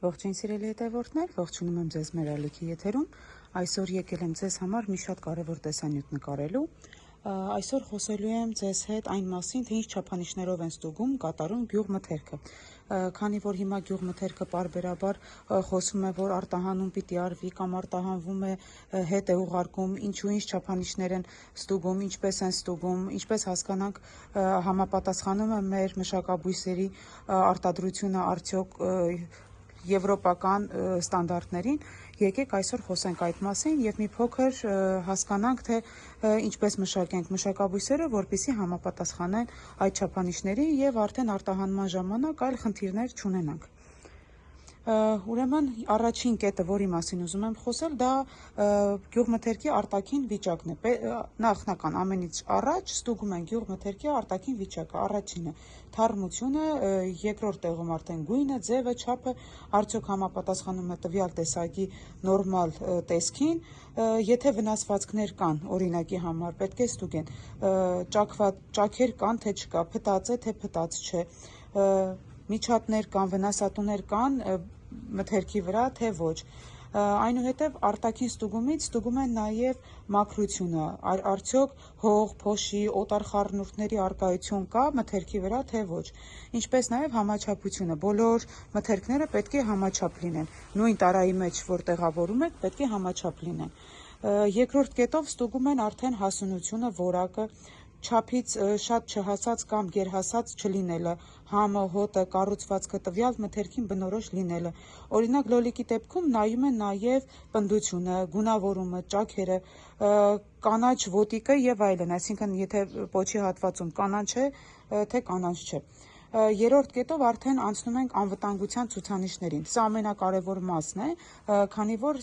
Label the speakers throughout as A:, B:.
A: Ողջույն սիրելի հետևորդներ, ողջունում եմ ձեզ մեր ալիքի եթերում։ Այսօր եկել եմ ձեզ համար մի շատ կարևոր տեսանյութ նկարելու։ Այսօր խոսելու եմ ձեզ հետ այն մասին, թե ինչ չափանիշներով են ստուգում կատարում գյուղմթերքը։ Քանի որ հիմա գյուղմթերքը պարբերաբար խոսում է, որ արտահանում պիտի արվի կամ արտահանվում է, հետ է ուղարկում, ինչու ինչ չափանիշներ են ստուգում, ինչպես են ստուգում, ինչպես հասկանանք համապատասխանում է մեր մշակաբույսերի արտադրությունը արդյոք եվրոպական ստանդարտներին, եկեք այսօր խոսենք այդ մասին եւ մի փոքր հասկանանք, թե ինչպես մշակենք մշակաբույսերը, որպեսզի համապատասխանեն այդ չափանիշների եւ արդեն արտահանման ժամանակ այլ խնդիրներ չունենանք։ Ուրեմն առաջին կետը, որի մասին ուզում եմ խոսել, դա գյուղմթերքի արտաքին վիճակն է։ Նախնական ամենից առաջ ստուգում են գյուղմթերքի արտաքին վիճակը, առաջինը թարմությունը, երկրորդ տեղում արդեն գույնը, ձևը, չափը, արդյոք համապատասխանում է տվյալ տեսակի նորմալ տեսքին, եթե վնասվածքներ կան, օրինակի համար պետք է ստուգեն, ճաքեր կան, թե չկա, փտած է, թե փտած չէ, միջատներ կան, վնասատուներ կան մթերքի վրա, թե ոչ։ Այնուհետև արտաքին ստուգումից ստուգում են նաև մաքրությունը, արդյոք հող, փոշի, օտար խառնուրդների առկայություն կա մթերքի վրա, թե ոչ։ Ինչպես նաև համաչափությունը, բոլոր մթերքները պետք է համաչափ լինեն, նույն տարայի մեջ, որ տեղավորում եք, պետք է համաչափ լինեն։ Երկրորդ կետով ստուգում են արդեն հասունությունը, որակը, չափից շատ չհասած կամ գերհասած չլինելը, համը, հոտը, կառուցվածքը տվյալ մթերքին բնորոշ լինելը։ Օրինակ լոլիկի դեպքում նայում են նաև պնդությունը, գունավորումը, ճաքերը, կանաչ ոտիկը եւ այլն, այսինքն եթե պոչի հատվածում կանաչ է, թե կանաչ չէ։ Երրորդ կետով արդեն անցնում ենք անվտանգության ցուցանիշներին։ Սա ամենակարևոր մասն է, քանի որ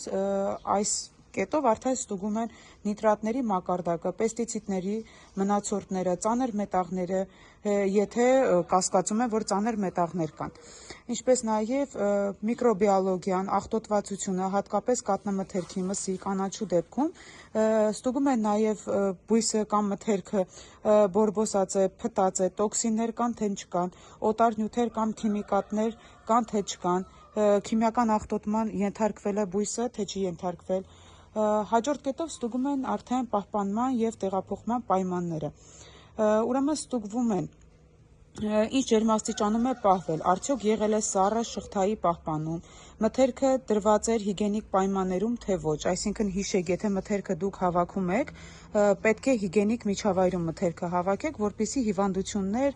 A: այս կետով արդեն ստուգում են նիտրատների մակարդակը, պեստիցիդների մնացորդները, ծանր մետաղները, եթե կասկածում են, որ ծանր մետաղներ կան։ Ինչպես նաև միկրոբիոլոգիան, աղտոտվածությունը, հատկապես կաթնամթերքի, մսի, կանաչու դեպքում, ստուգում են նաև բույսը կամ մթերքը բորբոսած է, փտած է, տոքսիններ կան, թե չկան, օտար նյութեր կամ քիմիկատներ կան, թե չկան, քիմիական աղտոտման ենթարկվել է բույսը, թե չի ենթարկվել։ Հաջորդ կետով ստուգում են արդեն պահպանման եւ տեղափոխման պայմանները։ Ուրեմն ստուգվում են ինչ ջերմաստիճանում է պահվել, արդյոք եղել է սառը շղթայի պահպանում, մթերքը դրված էր հիգենիկ պայմաններում, թե ոչ, այսինքն հիշեք, եթե մթերքը դուք հավաքում եք, պետք է հիգենիկ միջավայրում մթերքը հավաքեք, որպեսզի հիվանդություններ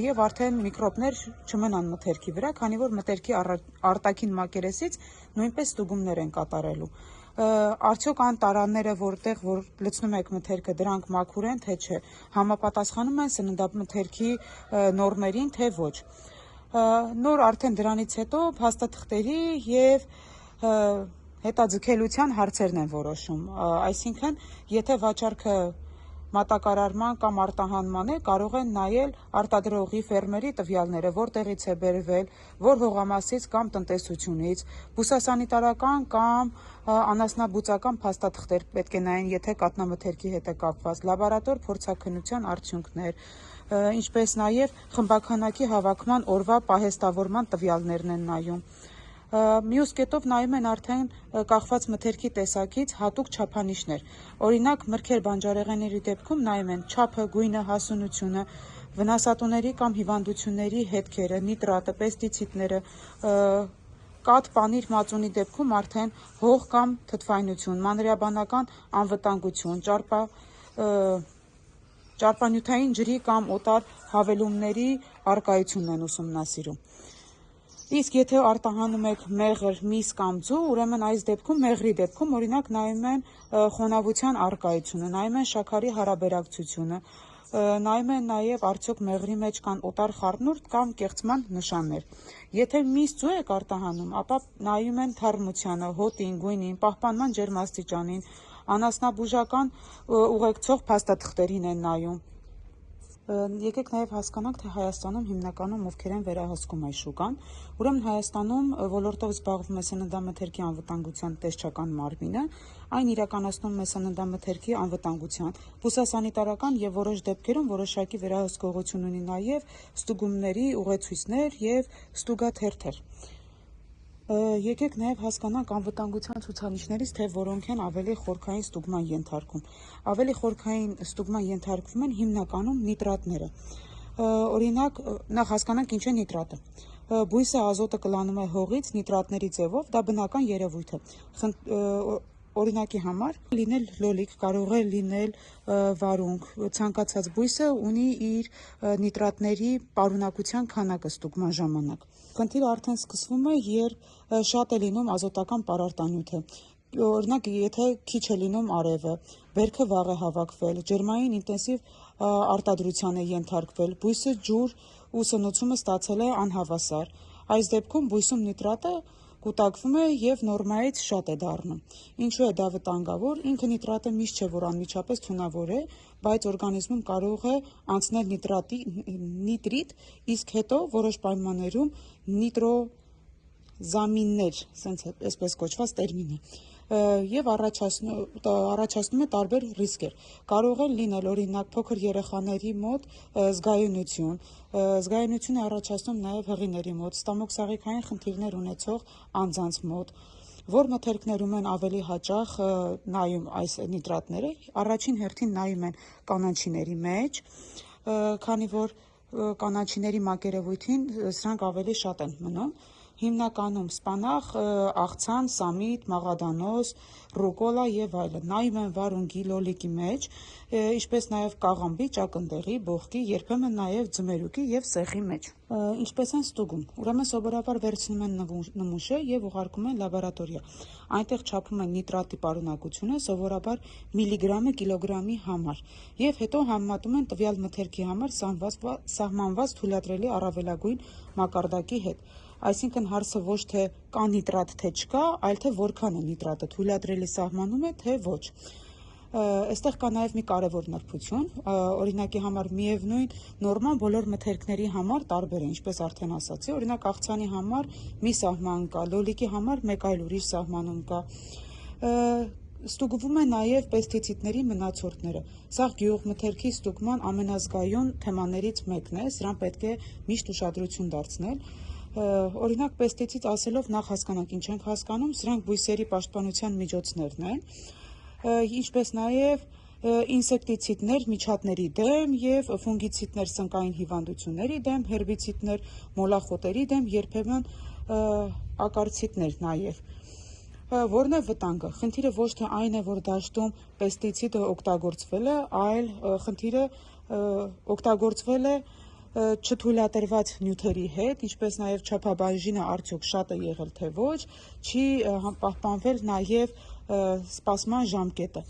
A: եւ արդեն միկրոբներ չմնան մթերքի վրա, քանի որ մթերքի արտաքին մակերեսից նույնպես ստուգումներ են կատարելու։ Արդյոք այն տարաները, որտեղ որ լցնում եք մթերքը, դրանք մաքուր են, թե չէ, համապատասխանում են սննդամթերքի նորմերին, թե ոչ։ Նոր արդեն դրանից հետո փաստաթղթերի եւ հետաձգելիության հարցերն են որոշում, այսինքն եթե վաճառքը մատակարարման կամ արտահանման է, կարող են նայել արտադրողի ֆերմերի տվյալները, որտեղից է բերվել, որ հողամասից կամ տնտեսությունից, բուսասանիտարական կամ անասնաբուծական փաստաթղթեր պետք է նայեն, եթե կաթնամթերքի հետ է կապված, լաբորատոր փորձաքննության արդյունքներ, ինչպես նաև խմբաքանակի հավաքման օրվա պահեստավորման տվյալներն են նայում։ Մյուս կետով նայում են արդեն կախված մթերքի տեսակից հատուկ չափանիշներ։ Օրինակ մրգեր բանջարեղենների դեպքում նայում են չափը, գույնը, հասունությունը, վնասատուների կամ հիվանդությունների հետքերը, նիտրատը, պեստիցիդները, կաթ, պանիր, մածունի դեպքում արդեն հող կամ թթվայնություն, մանրէաբանական անվտանգություն, ճարպանյութային ջրի կամ օտար հավելումների առկայությունն են ուսումնասիրում։ Իսկ եթե արտահանում եք մեղր, միս կամ ձու, ուրեմն այս դեպքում մեղրի դեպքում օրինակ նայում են խոնավության առկայությունը, նայում են շաքարի հարաբերակցությունը, նայում են նաև արդյոք մեղրի մեջ կան օտար խառնուրդ կամ կեղծման նշաններ։ Եթե միս ձու եք արտահանում, ապա նայում են թարմությանը, հոտին, գույնին, պահպանման ջերմաստիճանին, անասնաբուժական ուղեկցող փաստաթղթերին են նայում։ Եկեք նաև հասկանանք, թե Հայաստանում հիմնականում ովքեր են վերահսկում այս շուկան։ Ուրեմն Հայաստանում ոլորտով զբաղվում է սննդամթերքի անվտանգության տեսչական մարմինը, այն իրականացնում է սննդամթերքի անվտանգության, բուսասանիտարական եւ որոշ դեպքերում որոշակի վերահսկողություն ունի նաև ստուգումների ուղեցույցներ եւ ստուգաթերթեր։ Եկեք նաև հասկանանք անվտանգության ցուցանիշներից, թե որոնք են ավելի խորքային ստուգման ենթարկվում։ Ավելի խորքային ստուգման ենթարկվում են հիմնականում նիտրատները։ Օրինակ, նախ հասկանանք ինչ է նիտրատը։ Բույսը ազոտը կլանում է հողից նիտրատների ձևով, դա բնական երևույթ է։ Օրինակի համար լինել լոլիկ, կարող է լինել վարունգ, ցանկացած բույսը ունի իր նիտրատների պարունակության քանակը ստուգման ժամանակ։ Խնդիրը արդեն սկսվում է, երբ շատ է լինում ազոտական պարարտանյութը։ Օրինակ, եթե քիչ է լինում արևը, բերքը վաղ է հավաքվել, ջերմային ինտենսիվ արտադրության է ենթարկվել, բույսը ջուր ու սնուցումը ստացել է անհավասար։ Այս դեպքում բույսում նիտրատը կուտակվում է եւ նորմայից շատ է դառնում։ Ինչու է դա վտանգավոր։ Ինքը նիտրատը միշտ չէ, որ անմիջապես թունավոր է, բայց օրգանիզմում կարող է անցնել նիտրիտ, իսկ հետո որոշ պայմաններում նիտրոզամիններ, այսպես կոչված տերմին է, եւ առաջացնում է տարբեր ռիսկեր։ Կարող է լինել օրինակ փոքր երեխաների մոտ զգայունություն է առաջացնում նաեւ հղիների մոտ, ստամոքսաղիքային խնդիրներ ունեցող անձանց մոտ, որ մթերքներում են ավելի հաճախ նայում այս նիտրատները, առաջին հերթին նայում են կանաչիների մեջ, քանի որ կանաչիների մակերևույթին սրանք ավելի շատ են մնում, հիմնականում սպանախ, աղցան, սամիտ, մաղադանոս, ռուկոլա եւ այլն։ Նայում են վարունգի, լոլիկի մեջ, ինչպես նաեւ կաղամբի, ճակնդեղի, բողկի, երբեմն նաեւ ձմերուկի եւ սեղի մեջ։ Ինչպես են ստուգում։ Ուրեմն սովորաբար վերցնում են նմուշը եւ ուղարկում են լաբորատորիա։ Այնտեղ չափում են նիտրատի պարունակությունը, սովորաբար միլիգրամը կիլոգրամի համար, եւ հետո համեմատում են տվյալ մթերքի համար սահմանված թույլատրելի առավելագույն մակարդակի հետ։ Այսինքն հարցը ոչ թե կա նիտրատ, թե չկա, այլ թե որքան է նիտրատը թույլատրելի սահմանում է, թե ոչ։ Այստեղ կա նաև մի կարևոր նրբություն, օրինակի համար միևնույն նորման բոլոր մթերքների համար տարբեր է, ինչպես արդեն ասացի, օրինակ աղցանի համար մի սահման կա, լոլիկի համար մեկ այլ ուրիշ սահմանում կա։ Ստուգվում է նաև պեստիցիդների մնացորդները։ Սա գյուղմթերքի ստուգման ամենազգայուն թեմաներից մեկն է, սրան պետք է միշտ ուշադրություն դարձնել։ Օրինակ պեստիցիդ ասելով նախ հասկանանք ինչ ենք հասկանում, սրանք բույսերի պաշտպանության միջոցներն են, ինչպես նաև ինսեկտիցիդներ միջատների դեմ եւ ֆունգիցիդներ սնկային հիվանդությունների դեմ, հերբիցիդներ մոլախոտերի դեմ, երբեմն ակարցիդներ նաև։ Որն է վտանգը։ Խնդիրը ոչ թե այն է, որ դաշտում պեստիցիդը օգտագործվել է, այլ խնդիրը օգտագործվել է չթույլատրված նյութերի հետ, ինչպես նաև չափաբաժինը արդյոք շատ է եղել թե ոչ, չի պահպանվել նաև սպասման ժամկետը։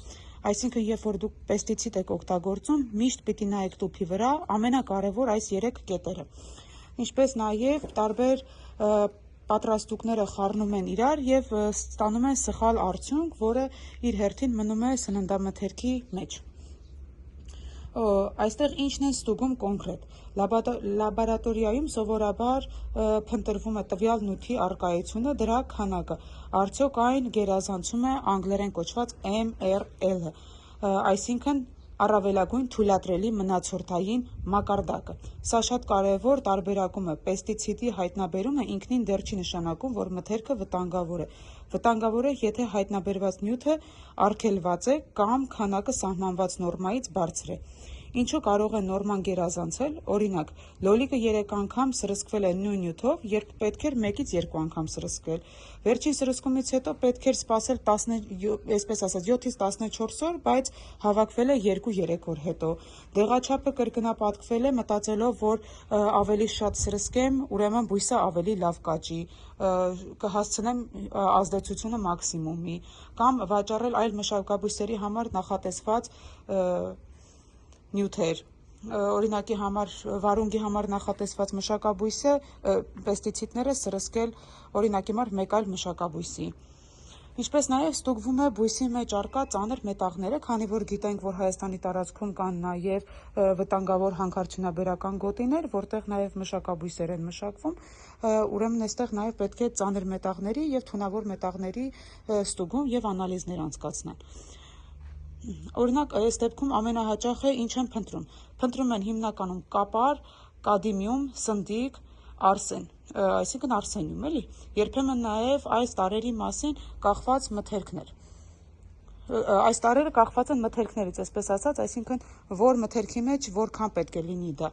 A: Այսինքն, երբ որ դուք պեստիցիդ եք օգտագործում, միշտ պիտի նայեք տուփի վրա, ամենակարևոր այս 3 կետերը։ Ինչպես նաև տարբեր պատրաստուկները խառնում են իրար եւ ստանում են սխալ արդյունք, որը իր հերթին մնում է սննդամթերքի մեջ։ Այստեղ ինչն են ստուգում կոնկրետ։ Լաբորատորիայում սովորաբար փնտրվում է տվյալ նյութի առկայությունը, դրա քանակը, արդյոք այն գերազանցում է անգլերեն կոչված MRL-ը, այսինքն առավելագույն թույլատրելի մնացորդային մակարդակը։ Սա շատ կարևոր տարբերակում է, պեստիցիդի հայտնաբերումը ինքնին դեռ չի նշանակում, որ մթերքը վտանգավոր է։ Վտանգավոր է, եթե հայտնաբերված նյութը արգելված է կամ քանակը սահմանված նորմայից բարձր է։ Ինչու կարող է նորման գերազանցել, օրինակ, լոլիկը 3 անգամ սրսկվել է նույն նյութով, երբ պետք էր 1-ից 2 անգամ սրսկվել։ Վերջին սրսկումից հետո պետք էր սպասել 7-ից 14 օր, բայց հավաքվել է 2-3 օր հետո։ Դեղաչափը կրկնապատկվել է, մտածելով, որ ավելի շատ սրսկեմ, ուրեմն բույսը ավելի լավ կաճի, կհասցնեմ ազդեցությունը մաքսիմումի, կամ վաճառել այլ մշակաբույսերի համար նախատեսված նյութեր, օրինակի համար վարունգի համար նախատեսված մշակաբույսը, պեստիցիդները սրսկել օրինակի համար մեկ այլ մշակաբույսի։ Ինչպես նաև ստուգվում է բույսի մեջ առկա ծանր մետաղները, քանի որ գիտենք, որ Հայաստանի տարածքում կան նաև վտանգավոր հանքարդյունաբերական գոտիներ, որտեղ նաև մշակաբույսեր են մշակվում, ուրեմն այստեղ նաև պետք է ծանր մետաղների եւ թունավոր մետաղների ստուգում եւ անալիզներ անցկացնել։ Օրինակ, այս դեպքում ամենահաճախ է ինչ են փնտրում։ Փնտրում են հիմնականում կապար, կադմիում, սնդիկ, արսեն։ այսինքն արսենիում, էլի, երբեմն նաև այս տարրերի մասին կախված մթերքներ։ Այս տարրերը կախված են մթերքներից, այսպես ասած, այսինքն որ մթերքի մեջ որքան պետք է լինի դա։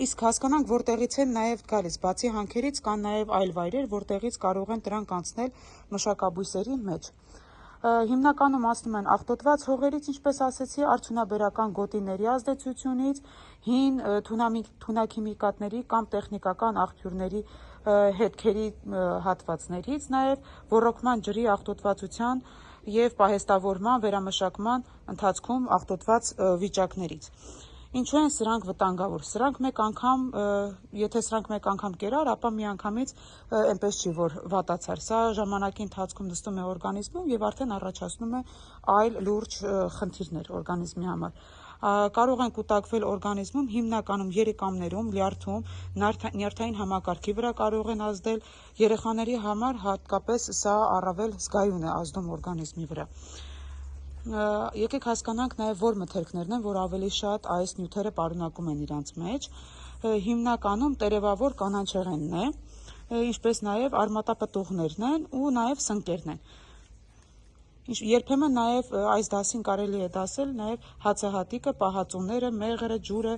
A: Իսկ հասկանանք, որտեղից են նաև գալիս, բացի հանքերից կան նաև այլ վայրեր, որտեղից կարող են դրանք անցնել մշակաբույսերի մեջ։ Հիմնականում անցնում են աղտոտված հողերից, ինչպես ասեցի, արդյունաբերական գոտիների ազդեցությունից, հին թունաքիմիկատների կամ տեխնիկական աղբյուրների հետքերի հատվածներից, նաև ոռոգման ջրի աղտոտվածության և պահեստավորման, վերամշակման ընթացքում աղտոտված վիճակներից։ Ինչու են սրանք վտանգավոր։ Սրանք եթե սրանք մեկ անգամ կերար, ապա միանգամից այնպես չի, որ վատացար։ Սա ժամանակի ընթացքում նստում է օրգանիզմում եւ արդեն առաջացնում է այլ լուրջ խնդիրներ օրգանիզմի համար։ Կարող են կուտակվել օրգանիզմում հիմնականում երիկամներում, լյարդում, նյարդային համակարգի վրա կարող են ազդել, երեխաների համար հատկապես սա առավել զգայուն է ազդում օրգանիզմի վրա։ Եկեք հասկանանք նաև որ մթերքներն են, որ ավելի շատ այս նյութերը պարունակում են իրանց մեջ։ Հիմնականում տերևավոր կանաչեղենն է, ինչպես նաև արմատապտուղներն են ու նաև սնկերն են։ Երբեմն նաև այս դասին կարելի է դասել նաև հացահատիկը, պահածոները, մեղրը, ջուրը,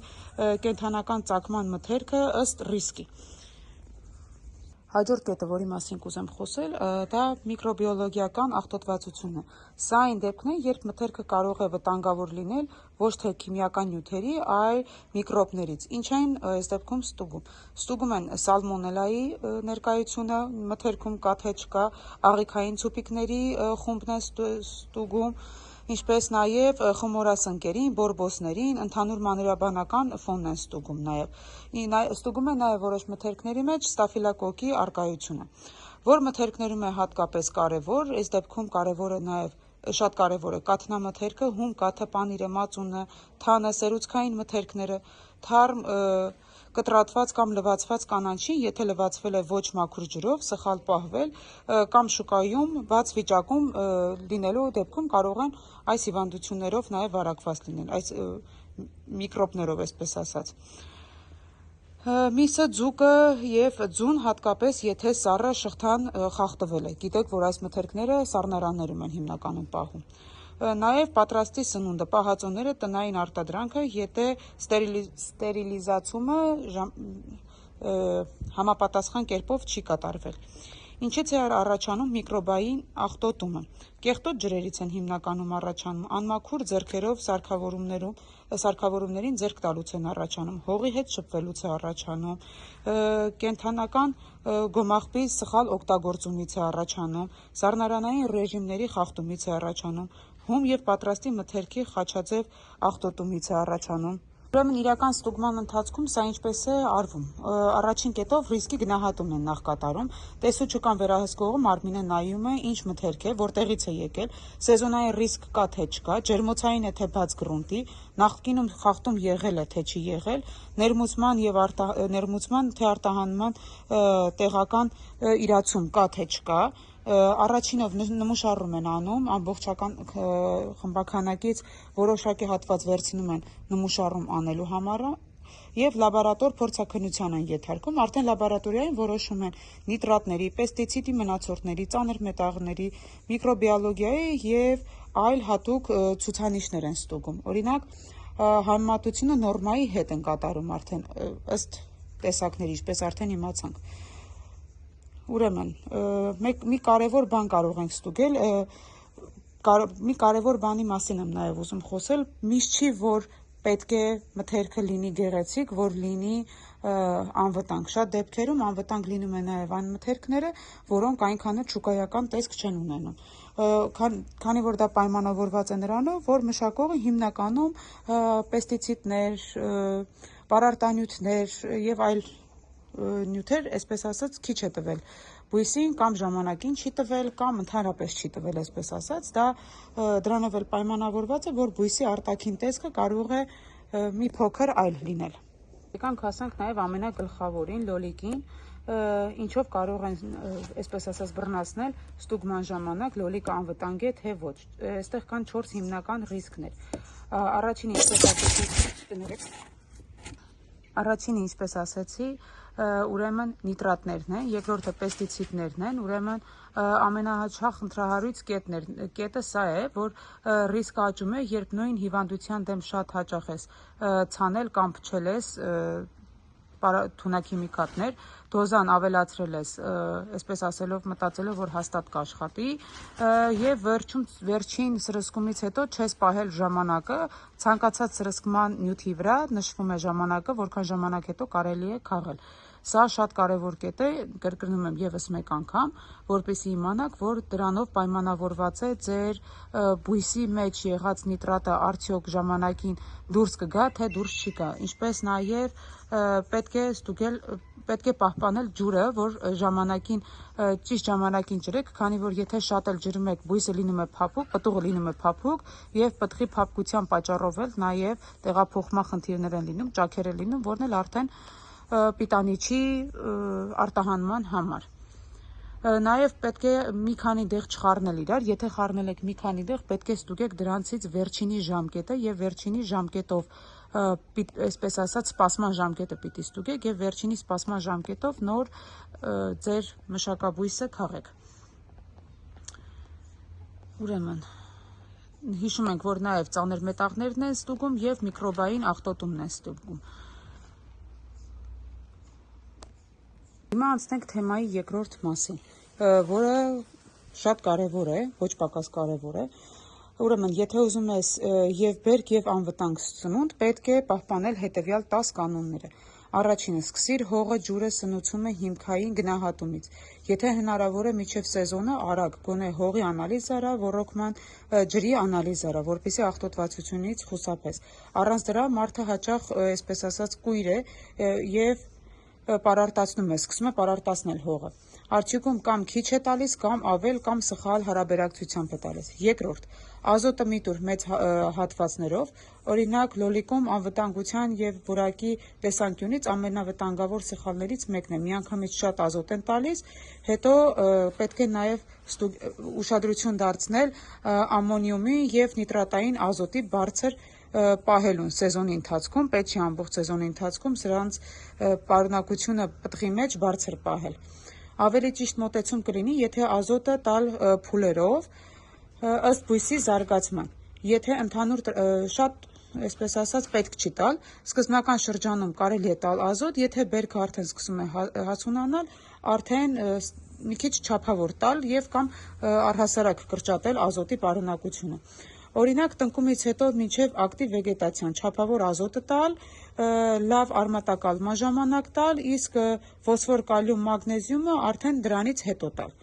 A: կենդանական ծագման մթերքը ըստ ռիսկի։ Հաջորդ կետը, որի մասին կուզեմ խոսել, դա միկրոբիոլոգիական աղտոտվածությունն է։ Սա այն դեպքն է, երբ մթերքը կարող է վտանգավոր լինել ոչ թե քիմիական նյութերի, այլ միկրոբներից, ինչ են այս դեպքում ստուգում։ Ստուգում են սալմոնելայի ներկայությունը մթերքում կա թե չկա, աղիքային ցուպիկների խումբն է ստուգում, ինչպես նաև խմորասնկերին, բորբոսներին, ընդհանուր մանրէաբանական ֆոնն են ստուգում նաև։ Ստուգում են նաև որոշ մթերքների մեջ ստաֆիլոկոկի առկայությունը, որ մթերքներում է հատկապես կարևոր, այս դեպքում շատ կարևոր է կաթնամթերքը, հում կաթը, պանիրը, մածունը, թանը, սերուցքային մթերքները, թարմ կտրատված կամ լվացված կանաչին, եթե լվացվել է ոչ մաքուր ջրով, սխալ պահվել կամ շուկայում բաց վիճակում լինելու դեպքում կարող են այս հիվանդություններով նաև վարակված լինել, այս միկրոբներով, այսպես ասած։ Միսը, ձուկը և ձուն, հատկապես եթե սառը շղթան խախտվել է։ Գիտեք, որ այս մթերքները սառնարաններում են հիմնականում պահում։ Նաև պատրաստի սնունդը, պահածոները, տնային արտադրանքը, եթե ստերիլիզացումը համապատասխան կերպով չի կատարվել։ Ինչից է առաջանում միկրոբային աղտոտումը։ Կեղտոտ ջրերից են հիմնականում առաջանում, անմաքուր ձեռքերով սարքավորումներին ձեռք տալուց են առաջանում, հողի հետ շփվելուց է առաջանում, կենդանական գոմաղբի սխալ օգտագործումից է առաջանում, սառնարանային ռեժիմների խախտումից է առաջանում, հում և պատրաստի մթերքի խաչաձև աղտոտումից է առաջանում։ Ուրեմն իրական ստուգման ընթացքում սա ինչպես է արվում։ Առաջին կետով ռիսկի գնահատում են նախ կատարում, տեսուչկան վերահսկողը մարմինը նայում է ինչ մթերք է, որտեղից է եկել, սեզոնային ռիսկ կա թե չկա, ջերմոցային է թե բաց գրունտի, նախկինում խախտում եղել է թե չի եղել, ներմուծման թե արտահանման տեղական իրացում կա թե չկա, առաջինով նմուշառում են անում, ամբողջական խմբաքանակից որոշակի հատված վերցնում են նմուշառում անելու համար և լաբորատոր փորձաքննության են ենթարկում, արդեն լաբորատորիայում որոշում են նիտրատների, պեստիցիդի մնացորդների, ծանր մետաղների, միկրոբիոլոգիայի և այլ հատուկ ցուցանիշներ են ստուգում։ Օրինակ, համեմատությունը նորմայի հետ են կատարում արդեն ըստ տեսակների, ինչպես արդեն իմացանք։ Ուրեմն, մի կարևոր բան կարող ենք ստուգել, մի կարևոր բանի մասին եմ նաև ուզում խոսել, միշտ չի, որ պետք է մթերքը լինի գեղեցիկ, որ լինի անվտանգ։ Շատ դեպքերում անվտանգ լինում է նաև այն մթերքները, որոնք այնքան էլ շուկայական տեսք չեն ունենում։ Քանի որ դա պայմանավորված է նրանով, որ մշակողը հիմնականում պեստիցիդներ, պարարտանյութեր և այլ նյութեր, այսպես ասած, քիչ է տվել բույսին կամ ժամանակին չի տվել կամ ընդհանրապես չի տվել, այսպես ասած, դա դրանով էլ պայմանավորված է, որ բույսի արտաքին տեսքը կարող է մի փոքր այլ լինել։ Եկանք հասանք նաև ամենագլխավորին, լոլիկին, ինչով կարող են, այսպես ասած, բռնացնել ստուգման ժամանակ լոլիկը անվտանգ է թե ոչ։ Այստեղ կան 4 հիմնական ռիսկներ։ Առաջինը, ինչպես ասացի, ուրեմն նիտրատներն են, երկրորդը պեստիցիդներն են, ուրեմն ամենահաճախ խնդրահարույց կետը սա է, որ ռիսկը աճում է, երբ նույն հիվանդության դեմ շատ հաճախ ես ցանել կամ փչել ես թունաքիմիկատներ, դոզան ավելացրել ես, այսպես ասելով, մտածելով, որ հաստատ կաշխատի, եւ վերջին սրսկումից հետո չես պահել ժամանակը, ցանկացած սրսկման նյութի վրա նշվում է ժամանակը, որքան ժամանակ հետո կարելի է քաղել։ Սա շատ կարևոր կետ է, կրկնում եմ եւս մեկ անգամ, որպեսզի իմանաք, որ դրանով պայմանավորված է ձեր բույսի մեջ եղած նիտրատը արդյոք ժամանակին դուրս կգա, թե դուրս չի գա, ինչպես նաեւ պետք է պահպանել ջուրը, որ ճիշտ ժամանակին ջրեք, քանի որ եթե շատ էլ ջրում եք, բույսը լինում է փափուկ, պտուղը լինում է փափուկ եւ պտղի փափկության պատճառով էլ նաեւ տեղափոխման խնդիրներ են լինում, ճաքեր են լինում, որն էլ արդեն պիտանի չի արտահանման համար։ Նաև պետք է մի քանի դեղ չխառնել իրար, եթե խառնել եք մի քանի դեղ, պետք է ստուգեք դրանցից վերջինի ժամկետը եւ վերջինի ժամկետով, այսպես ասած, սպասման ժամկետը պիտի ստուգեք եւ վերջինի սպասման ժամկետով նոր ձեր մշակաբույսը քաղեք։ Ուրեմն հիշում ենք, որ նաև ծանր մետաղներն են ստուգում եւ միկրոբային աղտոտումն են ստուգում։ Հիմա անցնենք թեմայի երկրորդ մասին, որը շատ կարևոր է, ոչ պակաս կարևոր է։ Ուրեմն, եթե ուզում ես եւ բերք եւ անվտանգ սնունդ, պետք է պահպանել հետեւյալ 10 կանոնները։ Առաջինը, սկսիր հողը ջուրը սնուցումը հիմքային գնահատումից։ Եթե հնարավոր է մինչև սեզոնը արագ գոնե հողի անալիզ արա, ոռոգման ջրի անալիզ արա, որպեսզի աղտոտվածությունից խուսափես։ Առանց դրա մարդը հաճախ, այսպես ասած, կույր է եւ պարարտացնում է, սկսում է պարարտացնել հողը։ Արդյունքում կամ քիչ է տալիս, կամ ավել, կամ սխալ հարաբերակցությամբ է տալիս։ Երկրորդ, ազոտը մի տուր մեծ հատվածներով, օրինակ լոլիկում անվտանգության եւ որակի տեսանկյունից ամենավտանգավոր սխալներից մեկն է։ Միանգամից շատ ազոտ են տալիս, հետո պետք է նաեւ ուշադրություն դարձնել ամոնիումի եւ նիտրատային ազոտի բարձր պահելուն սեզոնի ընթացքում, պետք չի ամբողջ սեզոնի ընթացքում սրանց պարունակությունը պտղի մեջ բարձր պահել։ Ավելի ճիշտ մոտեցում կլինի, եթե ազոտը տալ փուլերով ըստ բույսի զարգացման։ Եթե ընդհանուր շատ, այսպես ասած, պետք չի տալ, սկզբնական շրջանում կարելի է տալ ազոտ, եթե բերքը արդեն սկսում է հասունանալ, արդեն մի քիչ չափավոր տալ եւ կամ առհասարակ կրճատել ազոտի պարունակությունը։ Օրինակ տնկումից հետո մինչև ակտիվ վեգետացիան չափավոր ազոտը տալ, լավ արմատակալման ժամանակ տալ, իսկ ֆոսֆոր, կալիում, մագնեզիումը արդեն դրանից հետո տալ։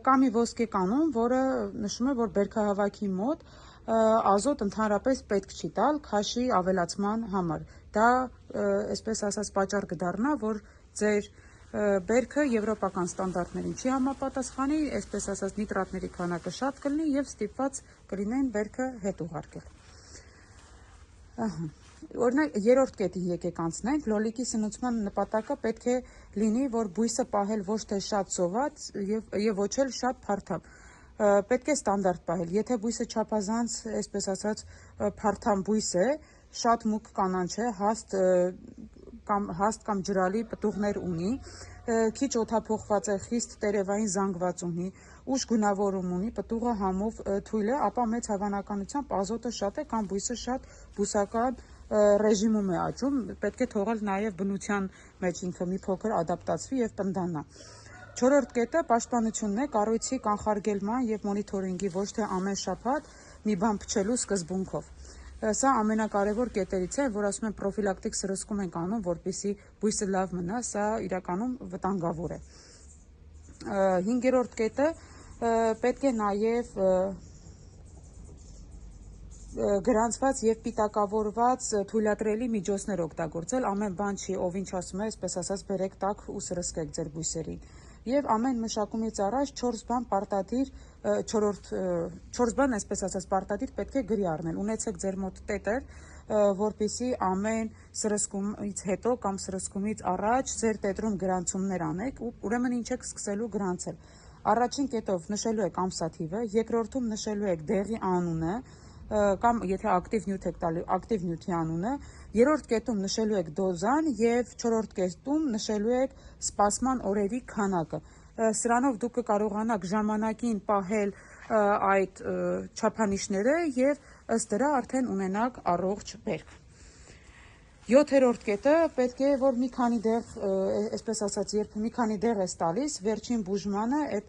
A: Կա մի ոսկե կանոն, որը նշում է, որ բերքահավաքի մոտ ազոտ ընդհանրապես պետք չի տալ քաշի ավելացման համար։ Դա, այսպես ասած, պատճառ կդառնա, որ ձեր բերքը եվրոպական ստանդարտներին չի համապատասխանի, այսպես ասած, նիտրատների քանակը շատ կլինի եւ ստիպված կլինեն բերքը հետ ուղարկել։ Օրինակ, երրորդ կետին եկեք անցնենք, լոլիկի սնուցման նպատակը պետք է լինի, որ բույսը պահել ոչ թե շատ սոված եւ ոչ էլ շատ փարթամ։ Պետք է ստանդարտ պահել։ Եթե բույսը չափազանց, այսպես ասած, փարթամ բույս է, շատ մուգ կանաչ է, հաստ կամ ջրալի պտուղներ ունի, քիչ օդափոխված է, խիստ տերևային զանգված ունի, ուշ գունավորում ունի, պտուղը համով թույլ է, ապա մեծ հավանականությամբ ազոտը շատ է կամ բույսը շատ բուսական ռեժիմում է աճում, պետք է թողել նաև բնության մեջ ինքը մի փոքր ադապտացվի եւ տնտանա։ Չորրորդ կետը պաշտպանությունն է կառույցի կանխարգելման եւ մոնիթորինգի ոչ թե ամեն շաբաթ մի բան փչելու սկզբունքով։ Սա ամենակարևոր կետերից է, որ ասում են պրոֆիլակտիկ սրսկում ենք անում, որպեսզի բույսը լավ մնա, սա իրականում վտանգավոր է։ Հինգերորդ կետը պետք է նաև գրանցված եւ պիտակավորված թույլատրելի միջոցներ օգտագործել, ամեն բան չի, ով ինչ ասում է, այսպես ասած, բերեք տակ ու սրսկեք ձեր բույսերին։ Եվ ամեն մշակումից առաջ 4 բան պարտադիր, 4 բան, այսպես ասած, պարտադիր պետք է գրի առնել։ Ունեցեք ձեր մոտ տետր, որպեսզի ամեն սրսկումից հետո կամ սրսկումից առաջ ձեր տետրում գրանցումներ անեք, ու ուրեմն ինչ եք սկսելու գրանցել։ Առաջին կետով նշելու եք ամսաթիվը, երկրորդում նշելու եք դեղի անունը, կամ եթե ակտիվ նյութ եք տալի, ակտիվ նյութի անունը, երրորդ կետում նշելու եք դոզան եւ չորրորդ կետում նշելու եք սպասման օրերի քանակը։ Սրանով դուք կկարողանաք ժամանակին պահել այդ չափանիշները եւ ըստ դրա արդեն ունենաք առողջ բերք։ 7-րդ կետը պետք է որ մի քանի դեղ, այսպես ասած, երբ մի քանի դեղ ես տալիս, վերջին բուժմանը այդ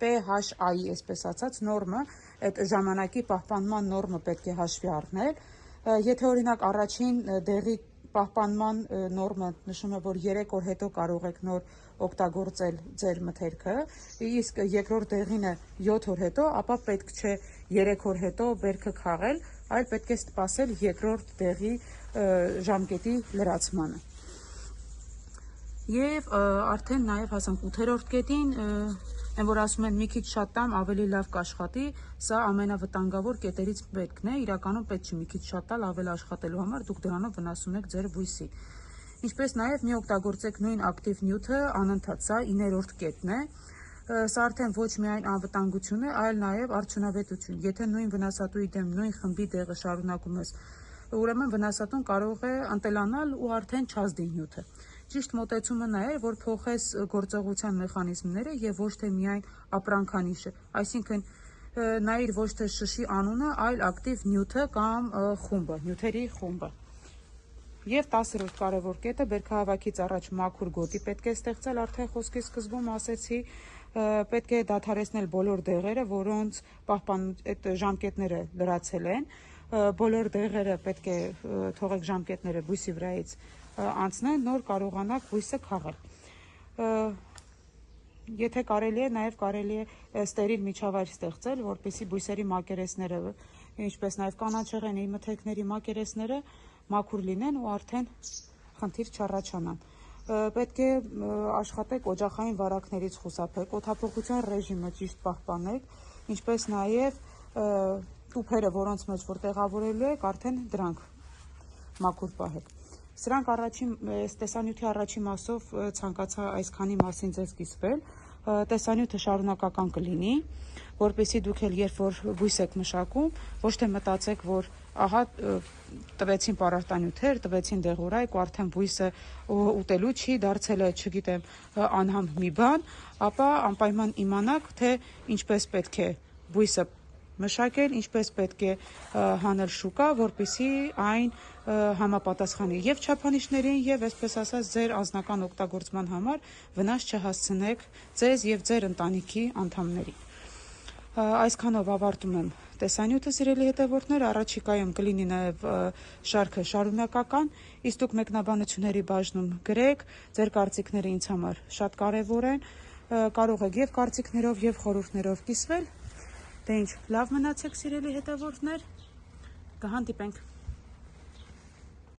A: PHI, այսպես ասած, նորմը, այդ ժամանակի պահպանման նորմը պետք է հաշվի առնել։ Եթե օրինակ առաջին դեղի պահպանման նորմը նշում է, որ 3 օր հետո կարող եք նոր օգտագործել ձեր մթերքը, իսկ երկրորդ դեղինը 7 օր հետո, ապա պետք չէ 3 օր հետո բերքը քաղել, այլ պետք է սպասել երկրորդ դեղի ժամկետի լրացմանը։ Եվ արդեն նաև հասանք 8-րդ կետին, այն որ ասում են մի քիչ շատ տամ ավելի լավ կաշխատի, սա ամենավտանգավոր կետերից մեկն է, իրականում պետք չի մի քիչ շատ տալ ավել աշխատելու համար, դուք դրանով վնասում եք ձեր բույսի։ Ինչպես նաև մի օգտագործեք նույն ակտիվ նյութը անընդհատ, սա 9-րդ կետն է։ Սա արդեն ոչ միայն անվտանգություն է, այլ նաև արդյունավետություն։ Եթե նույն վնասատուի դեմ նույն խմբի դեղը շարունակում ես, ուրեմն վնասատուն կարող է ընտելանալ ու արդեն չազդի նյութը։ Ճիշտ մոտեցումը նա է, որ փոխես գործողության մեխանիզմները եւ ոչ թե միայն ապրանքանիշը, այսինքն նայիր ոչ թե շշի անունը, այլ ակտիվ նյութը կամ խումբը, նյութերի խումբը։ Եվ 10-րդ կարևոր կետը բերքահավաքից առաջ մաքուր գոտի պետք է ստեղծել, արդեն խոսքի սկզբում ասեցի, պետք է դադարեցնել բոլոր դեղերը, որոնց այդ ժամկետները լրացել են, բոլոր դեղերը պետք է թողեք ժամկետները բույսի վրայից անցնեն, նոր կարողանաք բույսը քաղել։ Եթե կարելի է, նաև կարելի է ստերիլ միջավայր ստեղծել, որպեսզի բույսերի մակերեսները, ինչպես նաև կանաչեղենի մթերքների մակերեսները մաքուր լինեն ու արդեն խնդիր չառաջանան։ Պետք է աշխատեք օջախային վարակներից խուսափեք, օդափոխության ռեժիմը ճիշտ պահպանեք, ինչպես նաև տուփերը, որոնց մեջ որ տեղավորելու եք, արդեն դրանք մաքուր պահեք։ Սրանք տեսանյութի առաջին մասով ցանկացա այսքանի մասին ձեզ կիսվել, տեսանյութը շարունակական կլինի, որպեսզի դուք էլ երբ որ բույս եք մշակում, ոչ թե մտածեք, որ ահա տվեցին պարարտանյութեր, տվեցին դեղորայք ու արդեն բույսը ուտելու չի, դարձել է, չգիտեմ, անհամ մի բան, ապա անպայման իմանաք, թե ինչպես պետք է բույսը մշակել, ինչպես պետք է հանել շուկա, որպեսզի այն համապատասխանի եւ չափանիշներին եւ այսպես ասած ձեր անձնական օգտագործման համար վնաս չհասցնեք ձեզ եւ ձեր ընտանիքի անդամներին։ Այսքանով ավարտում եմ տեսանյութը, սիրելի հետևորդներ, առաջիկայում կլինի նաև շարքը շարունակական, իսկ դուք մեկնաբանությունների բաժնում գրեք, ձեր կարծիքները ինձ համար շատ կարևոր են, կարող եք եւ կարծիքներով եւ խորհուրդներով կիսվել, դե ինչ, լավ մնացեք սիրելի հետևորդներ, կհանդիպենք։